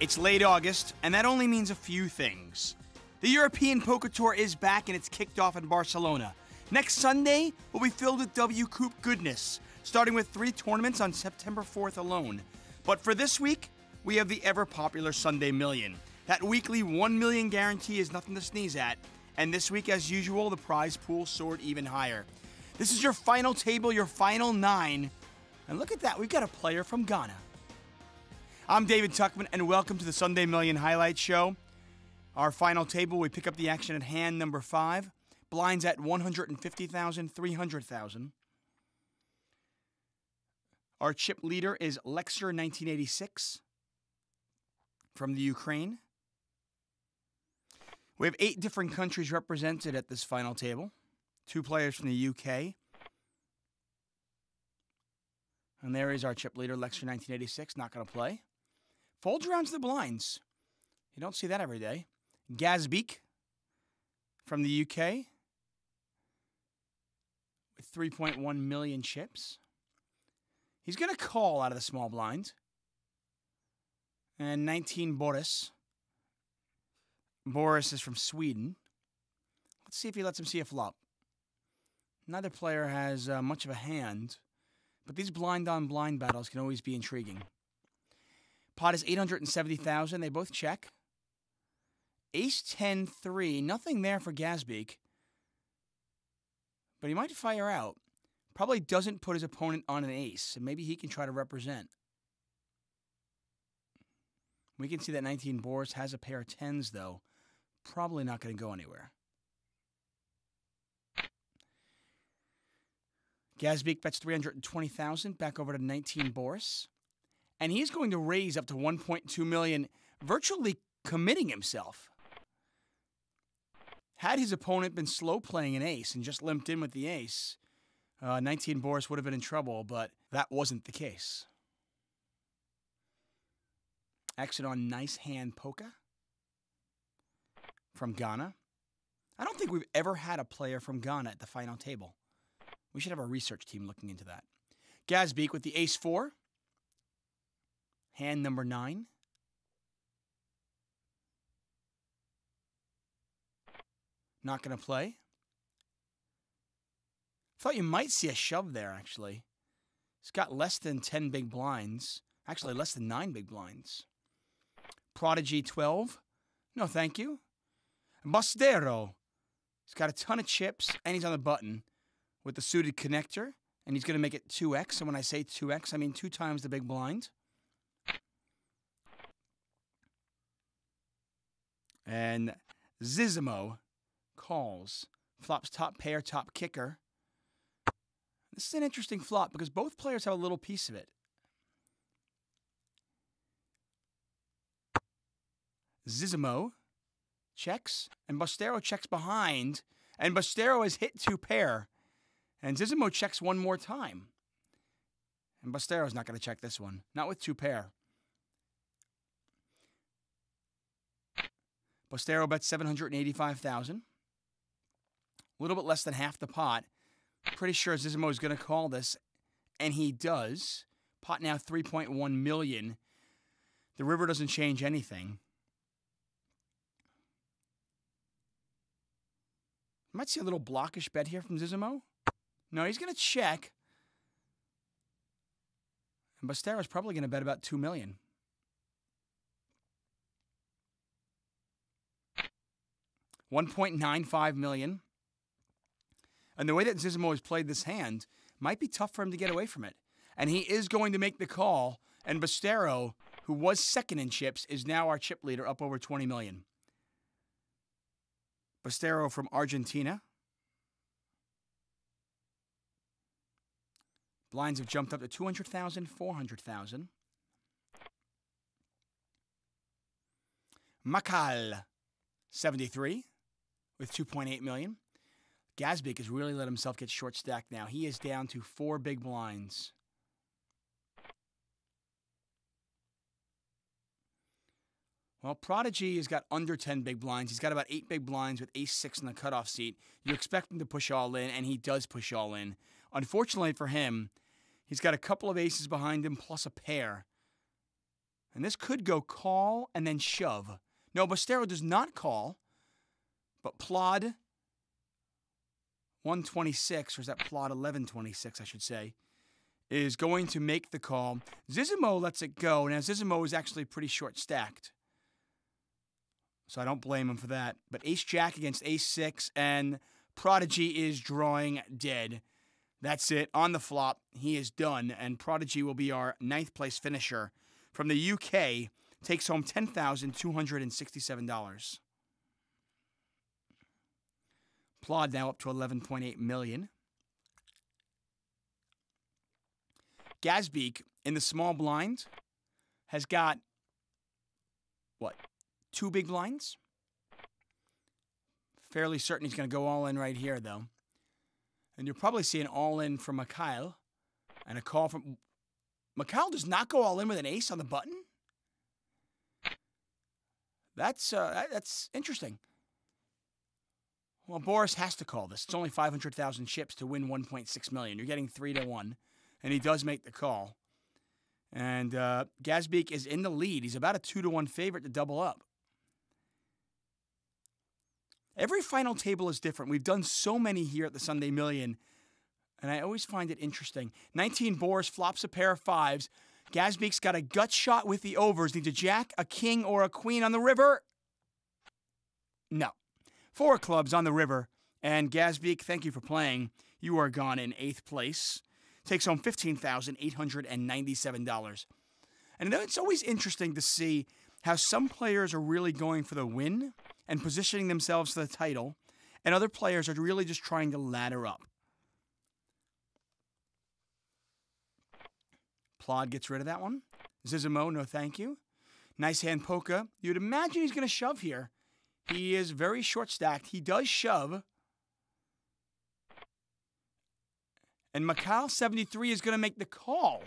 It's late August, and that only means a few things. The European Poker Tour is back, and it's kicked off in Barcelona. Next Sunday will be filled with W Coupe goodness, starting with 3 tournaments on September 4th alone. But for this week, we have the ever-popular Sunday Million. That weekly $1 million guarantee is nothing to sneeze at, and this week, as usual, the prize pool soared even higher. This is your final table, your final 9, and look at that, we've got a player from Ghana. I'm David Tuckman, and welcome to the Sunday Million Highlight Show. Our final table, we pick up the action at hand number 5. Blinds at 150,000, 300,000. Our chip leader is Lexer 1986 from the Ukraine. We have 8 different countries represented at this final table. 2 players from the UK. And there is our chip leader, Lexer 1986, not going to play. Folds around to the blinds. You don't see that every day. Gazbeek from the UK with 3.1 million chips. He's going to call out of the small blind. And 19 Boris. Boris is from Sweden. Let's see if he lets him see a flop. Neither player has much of a hand, but these blind-on-blind battles can always be intriguing. Pot is 870,000. They both check. Ace 10-3. Nothing there for Gazbeek. But he might fire out. Probably doesn't put his opponent on an ace. And maybe he can try to represent. We can see that 19 Boris has a pair of 10s, though. Probably not going to go anywhere. Gazbeek bets 320,000. Back over to 19 Boris. And he's going to raise up to 1.2 million, virtually committing himself. Had his opponent been slow playing an ace and just limped in with the ace, 19 Boris would have been in trouble, but that wasn't the case. Action on Nice Hand Poker from Ghana. I don't think we've ever had a player from Ghana at the final table. We should have a research team looking into that. Gazbeek with the ace 4. Hand number 9. Not going to play. Thought you might see a shove there, actually. He's got less than 10 big blinds. Actually, less than 9 big blinds. Prodigy 12. No, thank you. Bostero. He's got a ton of chips, and he's on the button with the suited connector, and he's going to make it 2x. And when I say 2x, I mean 2 times the big blind. And Zizimo calls. Flops top pair, top kicker. This is an interesting flop because both players have a little piece of it. Zizimo checks, and Bostero checks behind, and Bostero has hit 2 pair. And Zizimo checks one more time. And Bostero's not going to check this one. Not with 2 pair. Bostero bets 785,000. A little bit less than half the pot. Pretty sure Zizimo is going to call this, and he does. Pot now 3.1 million. The river doesn't change anything. Might see a little blockish bet here from Zizimo. No, he's going to check. And Bostero's probably going to bet about 2 million. $1.95 million. And the way that Zizimo has played this hand might be tough for him to get away from it. And he is going to make the call. And Bostero, who was second in chips, is now our chip leader, up over 20 million. Bostero from Argentina. Blinds have jumped up to 200,000, 400,000. Makal, 73, with 2.8 million. Gazbeek has really let himself get short stacked now. He is down to 4 big blinds. Well, Prodigy has got under 10 big blinds. He's got about 8 big blinds with ace-6 in the cutoff seat. You expect him to push all in, and he does push all in. Unfortunately for him, he's got a couple of aces behind him plus a pair. And this could go call and then shove. No, Bostero does not call, but Plod 126, or is that Plod 1126, I should say, is going to make the call. Zizimo lets it go. Now, Zizimo is actually pretty short-stacked, so I don't blame him for that. But Ace-Jack against Ace-6, and Prodigy is drawing dead. That's it. On the flop, he is done, and Prodigy will be our 9th place finisher from the UK, takes home $10,267. Plod now up to 11.8 million. Gazbeek in the small blind has got, what, 2 big blinds? Fairly certain he's going to go all in right here, though. And you'll probably see an all-in from Mikhail and a call from... Mikhail does not go all in with an ace on the button? That's interesting. Well, Boris has to call this. It's only 500,000 chips to win 1.6 million. You're getting 3-1, and he does make the call. And Gazbeek is in the lead. He's about a 2-1 favorite to double up. Every final table is different. We've done so many here at the Sunday Million, and I always find it interesting. 19 Boris flops a pair of fives. Gazbeek's got a gut shot with the overs. Needs a jack, a king, or a queen on the river. No. 4 clubs on the river. And Gazbeek, thank you for playing. You are gone in 8th place. Takes home $15,897. And it's always interesting to see how some players are really going for the win and positioning themselves for the title, and other players are really just trying to ladder up. Plod gets rid of that one. Zizimo, no thank you. Nice hand Polka. You'd imagine he's going to shove here. He is very short-stacked. He does shove. And Mikhail 73 is going to make the call.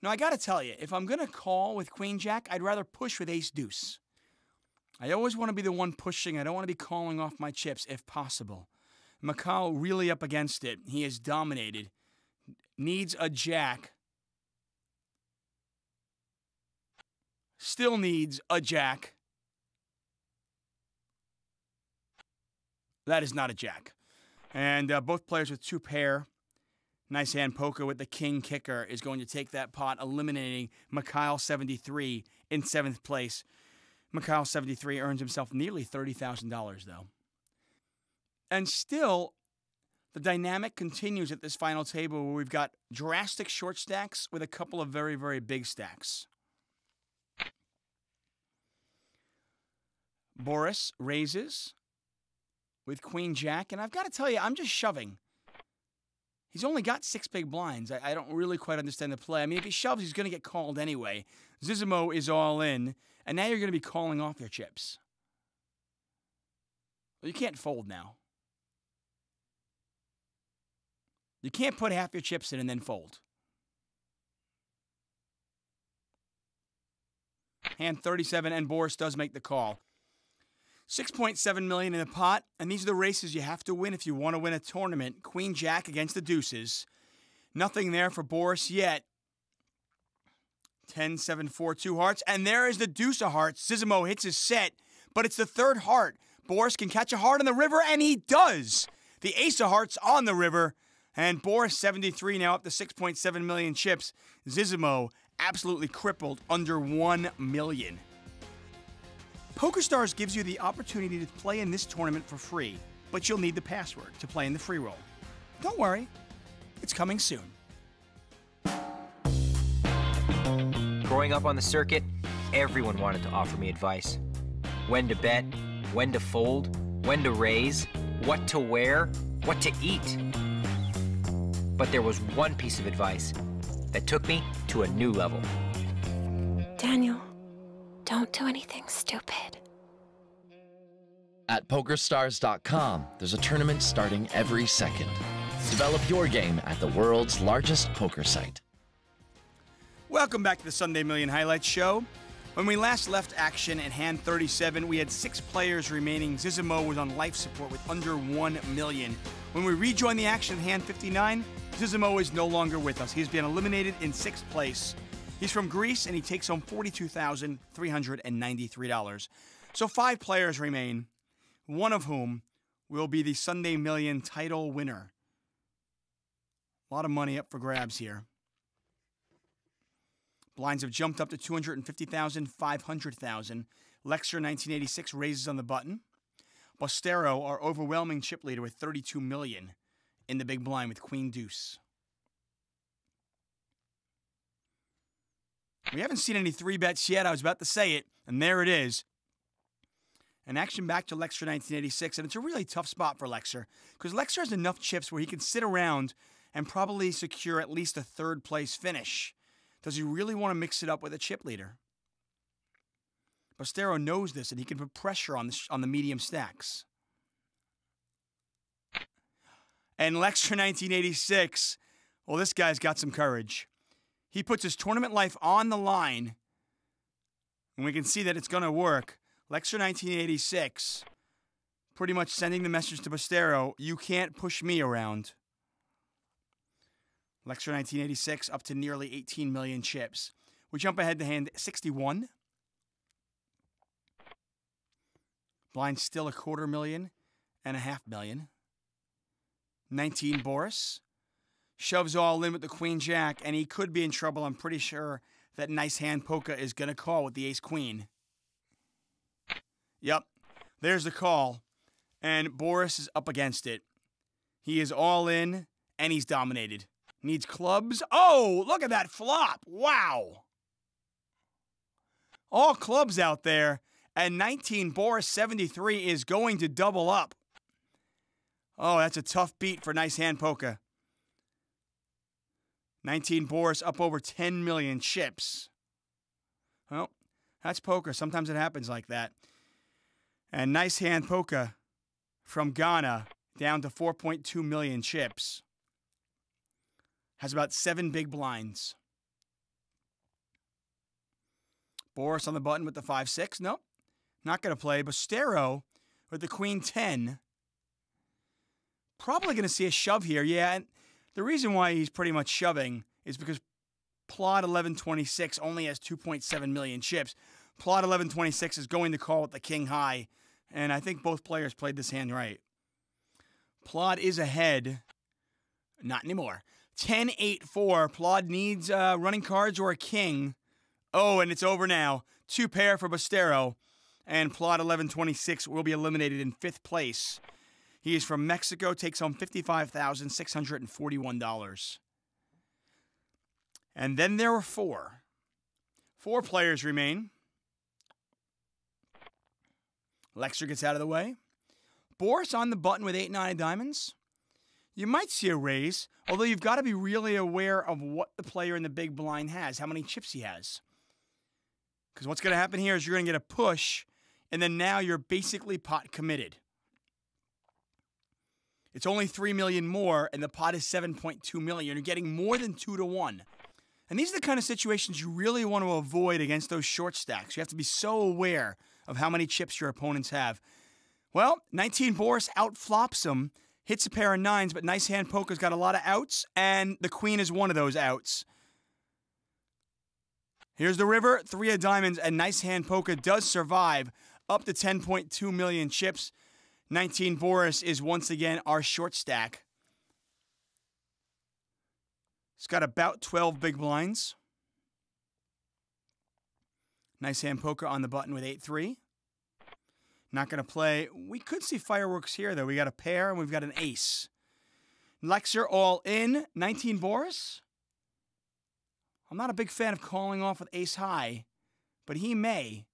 Now, I got to tell you, if I'm going to call with Queen-Jack, I'd rather push with Ace-Deuce. I always want to be the one pushing. I don't want to be calling off my chips if possible. Mikhail really up against it. He is dominated. Needs a jack. Still needs a jack. That is not a jack. And both players with 2 pair. Nice hand Polka with the king kicker is going to take that pot, eliminating Mikhail 73 in 7th place. Mikhail 73 earns himself nearly $30,000, though. And still, the dynamic continues at this final table where we've got drastic short stacks with a couple of very, very big stacks. Boris raises with Queen-Jack, and I've got to tell you, I'm just shoving. He's only got 6 big blinds. I don't really quite understand the play. I mean, if he shoves, he's going to get called anyway. Zizimo is all in, and now you're going to be calling off your chips. Well, you can't fold now. You can't put half your chips in and then fold. Hand 37, and Boris does make the call. 6.7 million in the pot, and these are the races you have to win if you want to win a tournament. Queen-Jack against the deuces. Nothing there for Boris yet. 10, 7, 4, 2 hearts, and there is the deuce of hearts. Zizimo hits his set, but it's the 3rd heart. Boris can catch a heart on the river, and he does. The ace of hearts on the river, and Boris 73 now up to 6.7 million chips. Zizimo absolutely crippled under 1 million. PokerStars gives you the opportunity to play in this tournament for free, but you'll need the password to play in the free roll. Don't worry, it's coming soon. Growing up on the circuit, everyone wanted to offer me advice. When to bet, when to fold, when to raise, what to wear, what to eat. But there was one piece of advice that took me to a new level. Daniel, don't do anything stupid. At PokerStars.com, there's a tournament starting every second. Develop your game at the world's largest poker site. Welcome back to the Sunday Million Highlights Show. When we last left action at hand 37, we had 6 players remaining. Zizimo was on life support with under 1 million. When we rejoin the action at hand 59, Zizimo is no longer with us. He's been eliminated in 6th place. He's from Greece, and he takes home $42,393. So 5 players remain, one of whom will be the Sunday Million title winner. A lot of money up for grabs here. Blinds have jumped up to 250,000, 500,000. Lexer 1986 raises on the button. Bostero, our overwhelming chip leader, with 32 million in the big blind with Queen Deuce. We haven't seen any 3-bets yet. I was about to say it, and there it is. An action back to Lexer 1986, and it's a really tough spot for Lexer because Lexer has enough chips where he can sit around and probably secure at least a 3rd place finish. Does he really want to mix it up with a chip leader? Bostero knows this, and he can put pressure on the medium stacks. And Lexer 1986, well, this guy's got some courage. He puts his tournament life on the line, and we can see that it's going to work. Lexer 1986, pretty much sending the message to Bostero, you can't push me around. Lexer 1986 up to nearly 18 million chips. We jump ahead to hand 61. Blind still $250,000 and $500,000. 19 Boris. Shoves all in with the Queen Jack, and he could be in trouble. I'm pretty sure that nice hand Poker is going to call with the Ace Queen. Yep, there's the call. And Boris is up against it. He is all in, and he's dominated. Needs clubs. Oh, look at that flop. Wow. All clubs out there. And 19 Boris 73 is going to double up. Oh, that's a tough beat for nice hand Poker. 19 Boris up over 10 million chips. Well, that's poker. Sometimes it happens like that. And nice hand Poker from Ghana down to 4.2 million chips. Has about 7 big blinds. Boris on the button with the 5-6. Nope. Not going to play. Bostero with the Queen 10. Probably going to see a shove here. Yeah, and the reason why he's pretty much shoving is because Plot 1126 only has 2.7 million chips. Plot 1126 is going to call with the King High, and I think both players played this hand right. Plot is ahead. Not anymore. 10-8-4. Plot needs running cards or a king. Oh, and it's over now. 2 pair for Bostero. And Plot 1126 will be eliminated in 5th place. He is from Mexico, takes home $55,641. And then there were 4. 4 players remain. Lexer gets out of the way. Boris on the button with 8-9 diamonds. You might see a raise, although you've got to be really aware of what the player in the big blind has, how many chips he has. Because what's going to happen here is you're going to get a push, and then now you're basically pot committed. It's only 3 million more, and the pot is 7.2 million. You're getting more than 2 to 1. And these are the kind of situations you really want to avoid against those short stacks. You have to be so aware of how many chips your opponents have. Well, 19 Boris outflops him, hits a pair of 9s, but nice hand Poker's got a lot of outs, and the Queen is one of those outs. Here's the river, 3 of diamonds, and nice hand Poker does survive up to 10.2 million chips. 19 Boris is once again our short stack. It's got about 12 big blinds. Nice hand Poker on the button with 8-3. Not going to play. We could see fireworks here, though. We got a pair and we've got an ace. Lexer all in. 19 Boris. I'm not a big fan of calling off with ace high, but he may.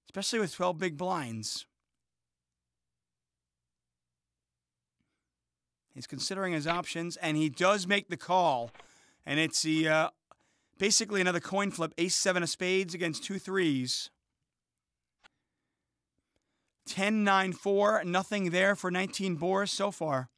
Especially with 12 big blinds. He's considering his options, and he does make the call. And it's the basically another coin flip. Ace-7 of spades against 2 3s. 10-9-4. Nothing there for 19 Boris so far.